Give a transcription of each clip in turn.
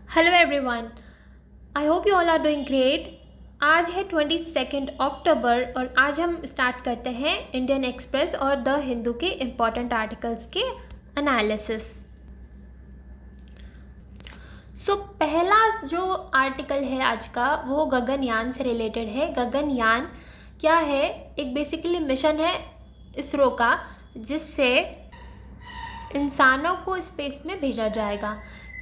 Hello everyone, I hope you all are doing great. आज है 22 अक्टूबर और आज हम स्टार्ट करते हैं इंडियन एक्सप्रेस और द हिंदू के इम्पॉर्टेंट आर्टिकल्स के एनालिसिस। पहला जो आर्टिकल है आज का वो गगनयान से रिलेटेड है। गगनयान क्या है? एक बेसिकली मिशन है इसरो का जिससे इंसानों को स्पेस में भेजा जाएगा।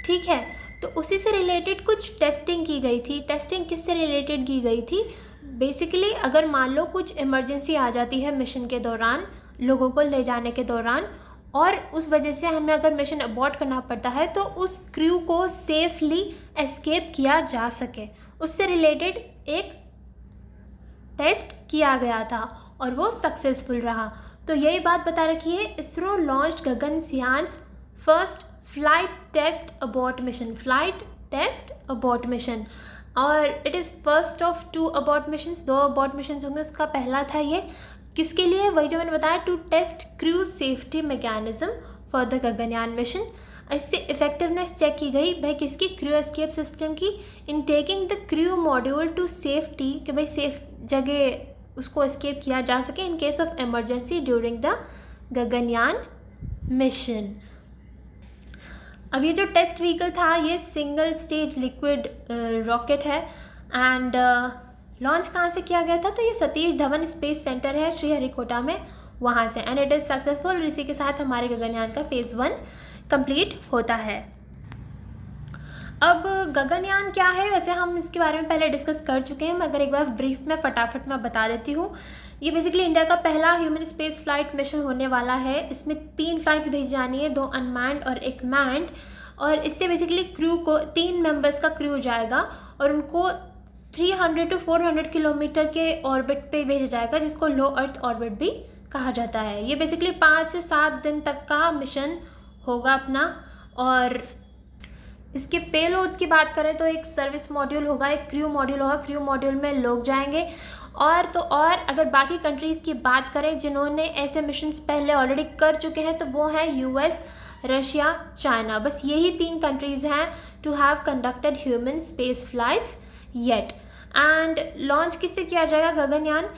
ठीक है, तो उसी से रिलेटेड कुछ टेस्टिंग की गई थी। टेस्टिंग किससे रिलेटेड की गई थी? बेसिकली अगर मान लो कुछ इमरजेंसी आ जाती है मिशन के दौरान, लोगों को ले जाने के दौरान, और उस वजह से हमें अगर मिशन अबॉर्ट करना पड़ता है तो उस क्रू को सेफली एस्केप किया जा सके, उससे रिलेटेड एक टेस्ट किया गया था और वो सक्सेसफुल रहा। तो यही बात बता रखी है, ISRO launched Gaganyaan's first flight test abort mission. Flight test abort mission, और it is first of 2 abort missions. 2 abort missions होंगे, उसका पहला था ये। किसके लिए? वही जो मैंने बताया, to test crew safety mechanism for the Gaganyaan mission. इससे इफेक्टिवनेस चेक की गई भाई किसकी? क्रू एस्केप सिस्टम की, in taking the crew module to safety, कि भाई सेफ जगह उसको एस्केप किया जा सके in case of emergency during the Gaganyaan mission. अब ये जो टेस्ट व्हीकल था ये सिंगल स्टेज लिक्विड रॉकेट है एंड लॉन्च कहाँ से किया गया था? तो ये सतीश धवन स्पेस सेंटर है श्रीहरिकोटा में, वहाँ से, एंड इट इज़ सक्सेसफुल। इसी के साथ हमारे गगनयान का फेज़ 1 कंप्लीट होता है। अब गगनयान क्या है? वैसे हम इसके बारे में पहले डिस्कस कर चुके हैं, मगर एक बार ब्रीफ में फटाफट मैं बता देती हूँ। ये बेसिकली इंडिया का पहला ह्यूमन स्पेस फ्लाइट मिशन होने वाला है। इसमें 3 फ्लाइट्स भेजी जानी है, 2 अनमैन्ड और 1 मैन्ड, और इससे बेसिकली क्रू को 3 मेंबर्स का क्रू जाएगा और उनको 300 to 400 किलोमीटर के ऑर्बिट पे भेजा जाएगा, जिसको लो अर्थ ऑर्बिट भी कहा जाता है। ये बेसिकली 5 से 7 दिन तक का मिशन होगा अपना। और इसके पेलोड्स की बात करें तो एक सर्विस मॉड्यूल होगा, एक क्रू मॉड्यूल होगा। क्रू मॉड्यूल में लोग जाएंगे। और तो और अगर बाकी कंट्रीज़ की बात करें जिन्होंने ऐसे मिशंस पहले ऑलरेडी कर चुके हैं तो वो हैं यूएस, रशिया, चाइना। बस यही 3 कंट्रीज़ हैं to have conducted human space flights yet. And launch किससे किया जाएगा गगनयान?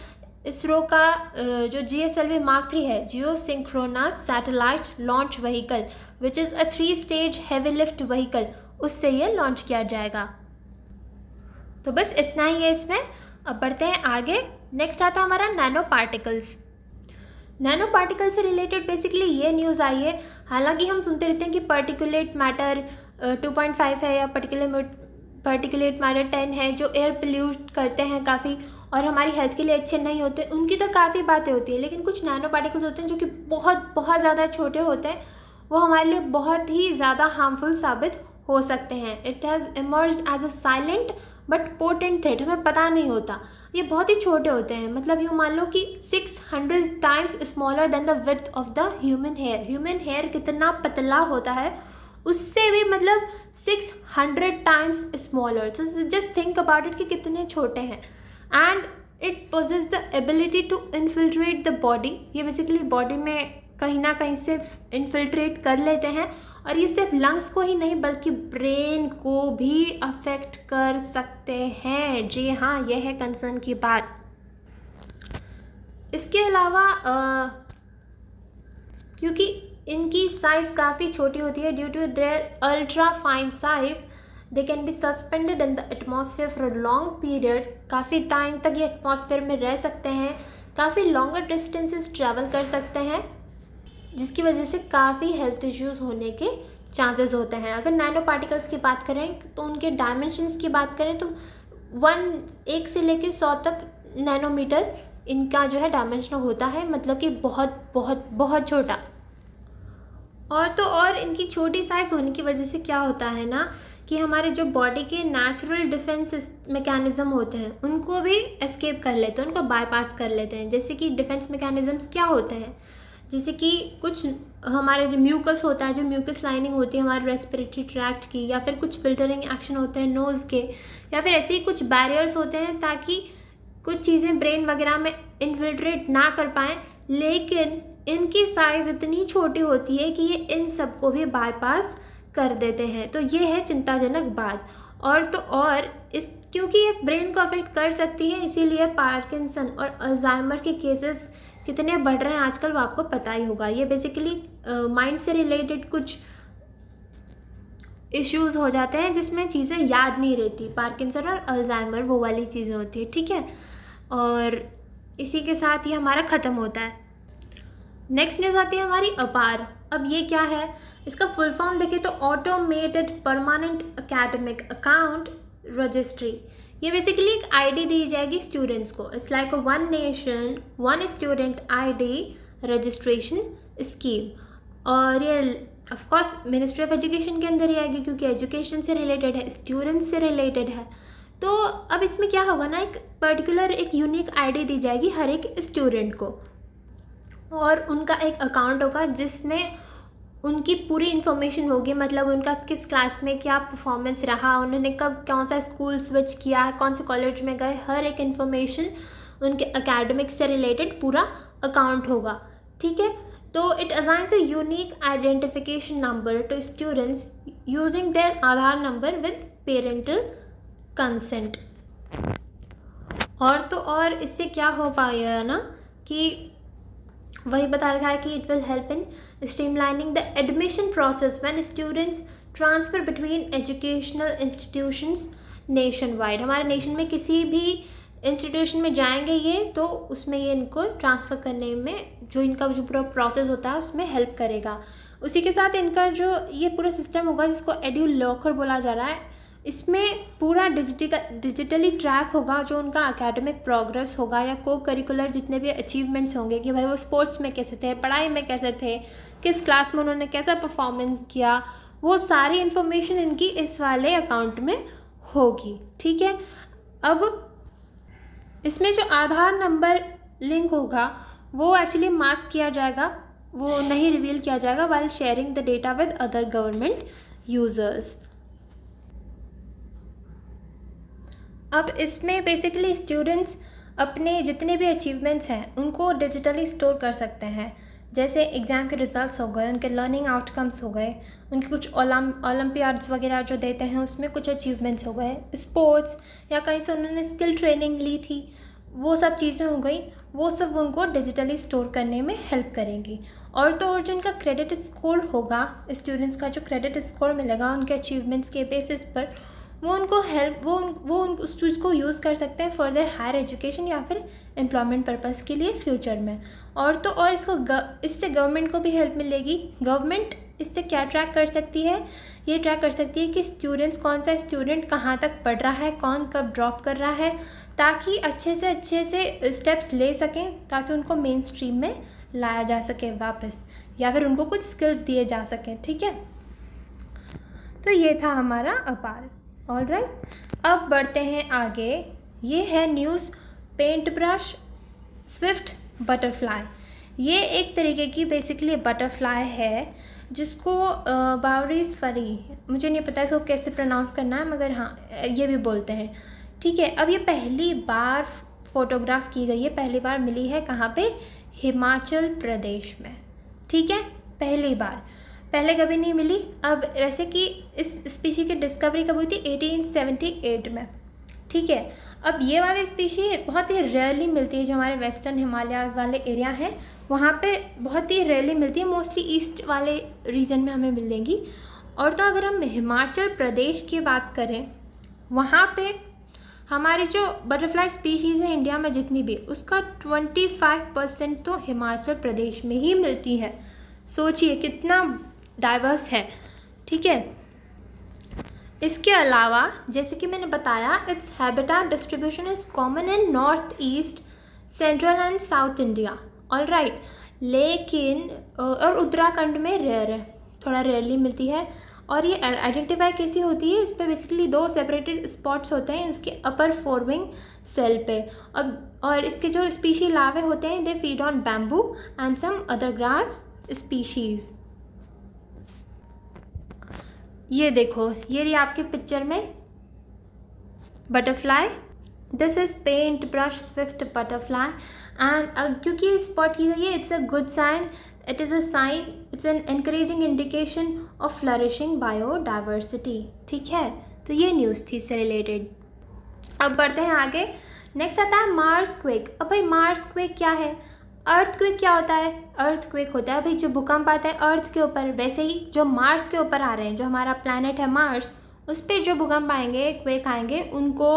इसरो का जो GSLV Mark 3 है, geo synchronous satellite launch vehicle, which is a 3 stage heavy lift vehicle, उससे ये लॉन्च किया जाएगा। तो बस इतना ही है इसमें। अब बढ़ते हैं आगे। नेक्स्ट आता है हमारा नैनो पार्टिकल्स। नैनो पार्टिकल से रिलेटेड बेसिकली ये न्यूज़ आई है। हालांकि हम सुनते रहते हैं कि पार्टिकुलेट मैटर 2.5 है या पार्टिकुलेट मैटर 10 है, जो एयर पोल्यूट करते हैं काफ़ी और हमारी हेल्थ के लिए अच्छे नहीं होते। उनकी तो काफ़ी बातें होती है, लेकिन कुछ नैनो पार्टिकल्स होते हैं जो कि बहुत बहुत ज़्यादा छोटे होते हैं, वो हमारे लिए बहुत ही ज़्यादा हार्मफुल साबित हो सकते हैं। It has emerged as a silent but potent threat, हमें पता नहीं होता। ये बहुत ही छोटे होते हैं, मतलब यूँ मान लो कि 600 times smaller than the width of the human hair. Human hair कितना पतला होता है, उससे भी मतलब 600 टाइम्स स्मॉलर। तो जस्ट थिंक अबाउट इट कि कितने छोटे हैं। And it poses the ability to infiltrate the body. ये बेसिकली बॉडी में कहीं ना कहीं से इन्फिल्ट्रेट कर लेते हैं, और ये सिर्फ लंग्स को ही नहीं बल्कि ब्रेन को भी अफेक्ट कर सकते हैं। जी हाँ, यह है कंसर्न की बात। इसके अलावा क्योंकि इनकी साइज़ काफ़ी छोटी होती है, due to their ultra fine size they can be suspended in the atmosphere for a long period. काफ़ी टाइम तक ये एटमॉस्फेयर में रह सकते हैं, काफ़ी लॉन्गर डिस्टेंसेस ट्रैवल कर सकते हैं, जिसकी वजह से काफ़ी हेल्थ इश्यूज़ होने के चांसेस होते हैं। अगर नैनो पार्टिकल्स की बात करें तो उनके डायमेंशंस की बात करें तो 1 से लेकर 100 तक नैनोमीटर इनका जो है डायमेंशन होता है, मतलब कि बहुत बहुत बहुत छोटा। और तो और इनकी छोटी साइज़ होने की वजह से क्या होता है ना कि हमारे जो बॉडी के नेचुरल डिफेंस मैकेनिज़्म होते हैं उनको भी एस्केप कर लेते हैं, उनको बाईपास कर लेते हैं। जैसे कि डिफेंस मैकेनिज़म्स क्या होते हैं, जैसे कि कुछ हमारे जो म्यूकस होता है, जो म्यूकस लाइनिंग होती है हमारे रेस्पिरेटरी ट्रैक्ट की, या फिर कुछ फिल्टरिंग एक्शन होते हैं नोज़ के, या फिर ऐसे ही कुछ बैरियर्स होते हैं ताकि कुछ चीज़ें ब्रेन वगैरह में इन्फिल्ट्रेट ना कर पाएँ। लेकिन इनकी साइज़ इतनी छोटी होती है कि ये इन सबको भी बाईपास कर देते हैं। तो ये है चिंताजनक बात। और तो और इस क्योंकि ये ब्रेन को अफेक्ट कर सकती है, इसीलिए पार्किंसन और अल्जाइमर के केसेस कितने बढ़ रहे हैं आजकल वो आपको पता ही होगा। ये बेसिकली माइंड से रिलेटेड कुछ इश्यूज हो जाते हैं जिसमें चीज़ें याद नहीं रहती। पार्किंसन और अल्जाइमर वो वाली चीज़ें होती है, ठीक है। और इसी के साथ ये हमारा ख़त्म होता है। नेक्स्ट न्यूज़ आती है हमारी अपार। अब ये क्या है, इसका फुल फॉर्म देखें तो automated permanent academic account registry. ये बेसिकली एक आईडी दी जाएगी स्टूडेंट्स को। It's like one nation one student ID registration scheme. और ये of course ministry of education के अंदर ही आएगी क्योंकि एजुकेशन से रिलेटेड है, स्टूडेंट्स से रिलेटेड है। तो अब इसमें क्या होगा ना, एक पर्टिकुलर एक यूनिक आईडी दी जाएगी हर एक स्टूडेंट को और उनका एक अकाउंट होगा जिसमें उनकी पूरी इन्फॉर्मेशन होगी। मतलब उनका किस क्लास में क्या परफॉर्मेंस रहा, उन्होंने कब कौन सा स्कूल स्विच किया, कौन से कॉलेज में गए, हर एक इन्फॉर्मेशन उनके एकेडमिक से रिलेटेड पूरा अकाउंट होगा, ठीक है। तो it assigns a unique identification number two students using their Aadhaar number with parental consent. और तो और इससे क्या हो पाएगा ना कि वही बता रखा है कि it will help in streamlining the admission process when students transfer between educational institutions nation wide. हमारे नेशन में किसी भी इंस्टीट्यूशन में जाएंगे ये, तो उसमें ये इनको ट्रांसफ़र करने में जो इनका जो पूरा प्रोसेस होता है उसमें हेल्प करेगा। उसी के साथ इनका जो ये पूरा सिस्टम होगा जिसको एड्यू लॉकर बोला जा रहा है, इसमें पूरा डिजिटली ट्रैक होगा जो उनका एकेडमिक प्रोग्रेस होगा या को करिकुलर जितने भी अचीवमेंट्स होंगे कि भाई वो स्पोर्ट्स में कैसे थे, पढ़ाई में कैसे थे, किस क्लास में उन्होंने कैसा परफॉर्मेंस किया, वो सारी इन्फॉर्मेशन इनकी इस वाले अकाउंट में होगी, ठीक है। अब इसमें जो आधार नंबर लिंक होगा वो एक्चुअली मास्क किया जाएगा, वो नहीं रिवील किया जाएगा while sharing the data with other government users. अब इसमें बेसिकली स्टूडेंट्स अपने जितने भी अचीवमेंट्स हैं उनको डिजिटली स्टोर कर सकते हैं। जैसे एग्ज़ाम के रिजल्ट्स हो गए, उनके लर्निंग आउटकम्स हो गए, उनके कुछ ओलंपियाड्स वगैरह जो देते हैं उसमें कुछ अचीवमेंट्स हो गए, स्पोर्ट्स या कहीं से उन्होंने स्किल ट्रेनिंग ली थी, वो सब चीज़ें हो गई, वो सब उनको डिजिटली स्टोर करने में हेल्प करेंगी। और तो और जो उनका क्रेडिट स्कोर होगा, स्टूडेंट्स का जो क्रेडिट स्कोर मिलेगा उनके अचीवमेंट्स के बेसिस पर, वो उनको हेल्प वो उस चीज़ को यूज़ कर सकते हैं फॉर देयर हायर एजुकेशन या फिर एम्प्लॉयमेंट पर्पज़ के लिए फ्यूचर में। और तो और इससे गवर्नमेंट को भी हेल्प मिलेगी। गवर्नमेंट इससे क्या ट्रैक कर सकती है, ये ट्रैक कर सकती है कि स्टूडेंट्स कौन सा स्टूडेंट कहाँ तक पढ़ रहा है, कौन कब ड्रॉप कर रहा है, ताकि अच्छे से स्टेप्स ले सकें ताकि उनको मेन स्ट्रीम में लाया जा सके वापस, या फिर उनको कुछ स्किल्स दिए जा सकें, ठीक है। तो ये था हमारा अपार। ऑलराइट, अब बढ़ते हैं आगे। ये है news paint brush swift butterfly. ये एक तरीके की बेसिकली बटरफ्लाई है जिसको बावरीज फरी, मुझे नहीं पता इसको कैसे प्रोनाउंस करना है, मगर हाँ ये भी बोलते हैं, ठीक है। अब ये पहली बार फोटोग्राफ की गई है, पहली बार मिली है कहाँ पे, हिमाचल प्रदेश में, ठीक है, पहली बार, पहले कभी नहीं मिली। अब वैसे कि इस स्पीशी की डिस्कवरी कब हुई थी, 1878 में, ठीक है। अब ये वाली स्पीशी बहुत ही रेयरली मिलती है, जो हमारे वेस्टर्न हिमालयाज़ वाले एरिया हैं वहाँ पे बहुत ही रेयरली मिलती है, मोस्टली ईस्ट वाले रीजन में हमें मिलेंगी। और तो अगर हम हिमाचल प्रदेश की बात करें, वहाँ पे हमारी जो बटरफ्लाई स्पीशीज़ हैं इंडिया में जितनी भी, उसका 25% तो हिमाचल प्रदेश में ही मिलती है। सोचिए कितना डाइवर्स है, ठीक है। इसके अलावा जैसे कि मैंने बताया, its habitat distribution is common in north east, central and south India, alright. लेकिन और उत्तराखंड में रेयर है, थोड़ा रेयरली मिलती है। और ये आइडेंटिफाई कैसी होती है, इस पर बेसिकली 2 सेपरेटेड स्पॉट्स होते हैं इसके अपर फोरविंग सेल पे। अब और इसके जो स्पीशी लार्वे होते हैं, they feed on bamboo and some other grass species. ये देखो, ये रही आपके पिक्चर में butterfly, this is paint brush swift butterfly. And क्योंकि ये स्पॉट की गई है, it's a good sign, it is a sign, it's an encouraging indication of flourishing biodiversity. ठीक है, तो ये न्यूज़ थी इससे रिलेटेड। अब बढ़ते हैं आगे। नेक्स्ट आता है मार्स क्वेक। अब भाई मार्स क्वेक क्या है? अर्थ क्वेक क्या होता है? अर्थ क्वेक होता है भाई जो भूकंप आता है अर्थ के ऊपर, वैसे ही जो मार्स के ऊपर आ रहे हैं, जो हमारा प्लैनेट है मार्स, उस पर जो भूकंप आएंगे, क्वेक आएंगे, उनको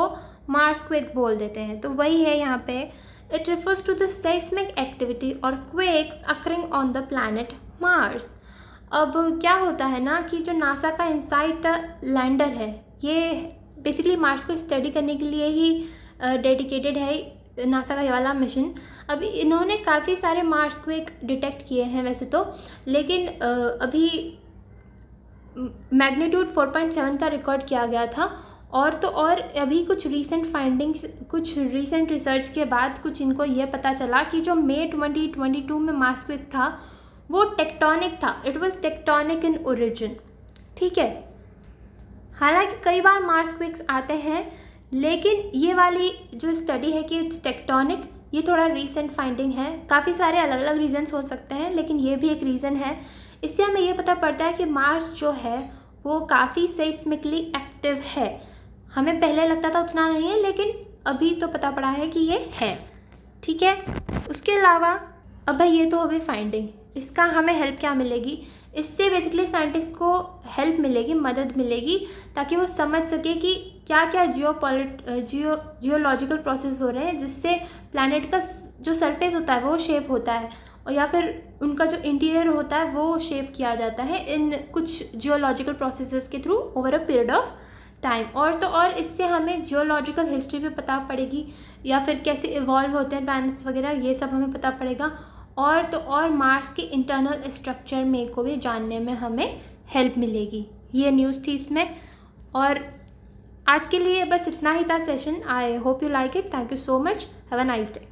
मार्स क्वेक बोल देते हैं। तो वही है यहाँ पे, it refers to the seismic activity और quakes occurring on the planet Mars. अब क्या होता है ना कि जो नासा का इनसाइट लैंडर है, ये बेसिकली मार्स को स्टडी करने के लिए ही डेडिकेटेड है नासा का ये वाला मिशन। अभी इन्होंने काफ़ी सारे मार्स क्वेक डिटेक्ट किए हैं वैसे तो, लेकिन अभी मैग्नीट्यूड 4.7 का रिकॉर्ड किया गया था। और तो और अभी कुछ रीसेंट फाइंडिंग्स, कुछ रीसेंट रिसर्च के बाद कुछ इनको ये पता चला कि जो मई 2022 में मार्स क्वेक था वो टेक्टोनिक था, it was tectonic in origin. ठीक है, हालांकि कई बार मार्स क्वेक्स आते हैं, लेकिन ये वाली जो स्टडी है कि इट्स टेक्टोनिक, ये थोड़ा रीसेंट फाइंडिंग है। काफ़ी सारे अलग अलग रीजन्स हो सकते हैं, लेकिन ये भी एक रीज़न है। इससे हमें ये पता पड़ता है कि मार्स जो है वो काफ़ी सेस्मिकली एक्टिव है। हमें पहले लगता था उतना नहीं है, लेकिन अभी तो पता पड़ा है कि ये है। ठीक है, उसके अलावा अब भाई ये तो हो गई फाइंडिंग, इसका हमें हेल्प क्या मिलेगी? इससे बेसिकली साइंटिस्ट को हेल्प मिलेगी, मदद मिलेगी, ताकि वो समझ सके कि क्या क्या जियोलॉजिकल प्रोसेस हो रहे हैं जिससे प्लैनेट का जो सरफेस होता है वो शेप होता है, और या फिर उनका जो इंटीरियर होता है वो शेप किया जाता है इन कुछ जियोलॉजिकल प्रोसेसेस के through over a period of time. और तो और इससे हमें जियोलॉजिकल हिस्ट्री भी पता पड़ेगी, या फिर कैसे इवॉल्व होते हैं प्लैनेट्स वगैरह, ये सब हमें पता पड़ेगा। और तो और मार्स के इंटरनल स्ट्रक्चर में को भी जानने में हमें हेल्प मिलेगी। ये न्यूज़ थी इसमें। और आज के लिए बस इतना ही था session. I hope you like it. Thank you so much. Have a nice day.